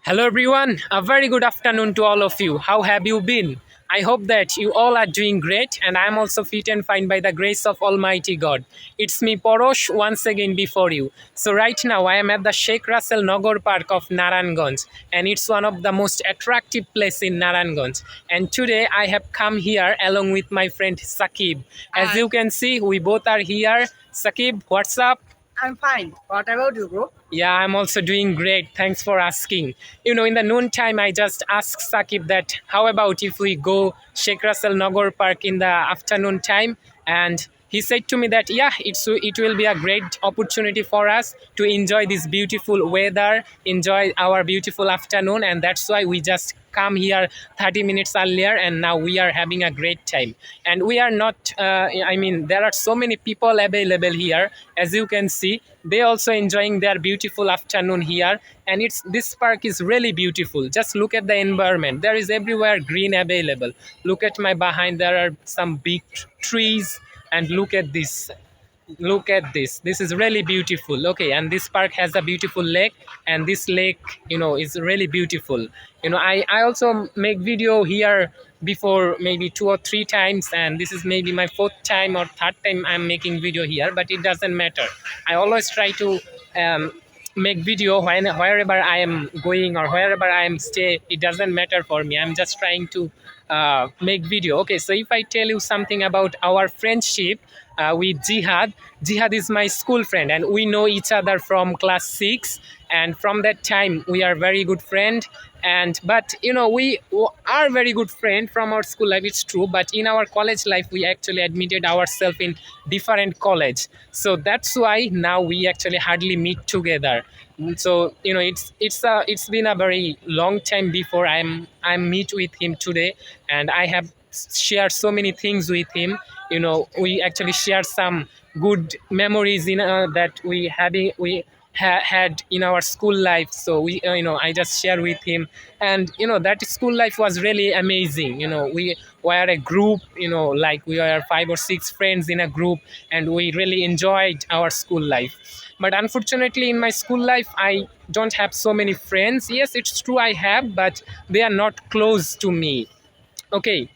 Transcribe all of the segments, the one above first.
Hello everyone, a very good afternoon to all of you. How have you been? I hope that you all are doing great and I am also fit and fine by the grace of Almighty God. It's me Porosh once again before you. So right now I am at the Sheikh Russell Nagar Park of Naranganj and it's one of the most attractive place in Naranganj. And today I have come here along with my friend Sakib. As you can see, we both are here. Sakib, what's up? I'm fine. What about you, bro? Yeah, I'm also doing great. Thanks for asking. In the noon time, I just asked Sakib that how about if we go Sheikh Russell Nagar Park in the afternoon time? And he said to me that yeah, it will be a great opportunity for us to enjoy this beautiful weather, enjoy our beautiful afternoon, and that's why we just come here 30 minutes earlier and now we are having a great time. And we are not there are so many people available here. As you can see, they also enjoying their beautiful afternoon here, and it's this park is really beautiful. Just look at the environment. There is everywhere green available. Look at my behind, there are some big trees, and look at this. This is really beautiful. Okay, and this park has a beautiful lake, and this lake is really beautiful. I also make video here before maybe 2 or 3 times, and this is maybe my fourth time or third time I'm making video here, but it doesn't matter. I always try to make video wherever I am going or wherever I am stay. It doesn't matter for me. I'm just trying to make video. Okay, so if I tell you something about our friendship with Jihad is my school friend, and we know each other from class 6, and from that time we are very good friend. And but we are very good friend from our school life, it's true, but in our college life we actually admitted ourselves in different college, so that's why now we actually hardly meet together. So it's been a very long time before I meet with him today, and I have shared so many things with him. We actually share some good memories that we had in our school life. So I just share with him, and that school life was really amazing. We were a group, like we were 5 or 6 friends in a group, and we really enjoyed our school life. But unfortunately in my school life I don't have so many friends. Yes, it's true, I have, but they are not close to me. Okay,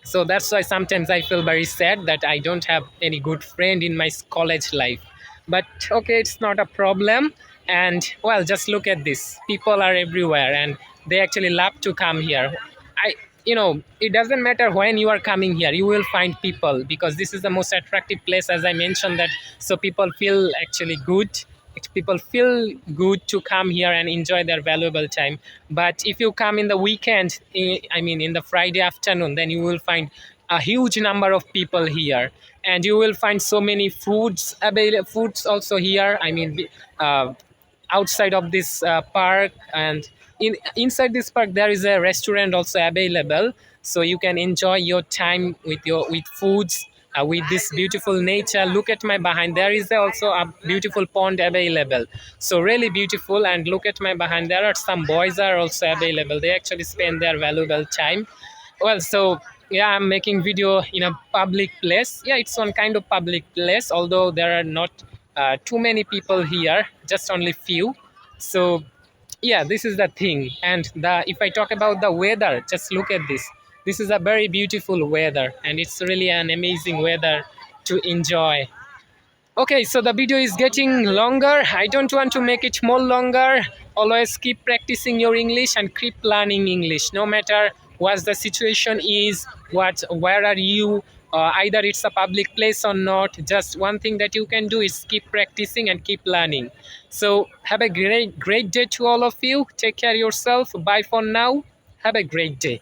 so that's why sometimes I feel very sad that I don't have any good friend in my college life. But okay, it's not a problem. And well, just look at this, people are everywhere and they actually love to come here. It doesn't matter when you are coming here, you will find people, because this is the most attractive place, as I mentioned that. So people feel actually good, people feel good to come here and enjoy their valuable time. But if you come in the weekend, in the Friday afternoon, then you will find a huge number of people here, and you will find so many foods also here. Outside of this park, and inside this park there is a restaurant also available, so you can enjoy your time with foods, with this beautiful nature. Look at my behind, there is also a beautiful pond available, so really beautiful. And look at my behind, there are some boys are also available, they actually spend their valuable time. Well, so yeah, I'm making video in a public place. Yeah, it's one kind of public place, although there are not too many people here, just only few. So yeah, this is the thing. And if I talk about the weather, just look at this is a very beautiful weather, and it's really an amazing weather to enjoy. Okay, so the video is getting longer. I don't want to make it more longer. Always keep practicing your English and keep learning English, no matter what the situation is, where are you, either it's a public place or not. Just one thing that you can do is keep practicing and keep learning. So have a great day to all of you. Take care of yourself. Bye for now. Have a great day.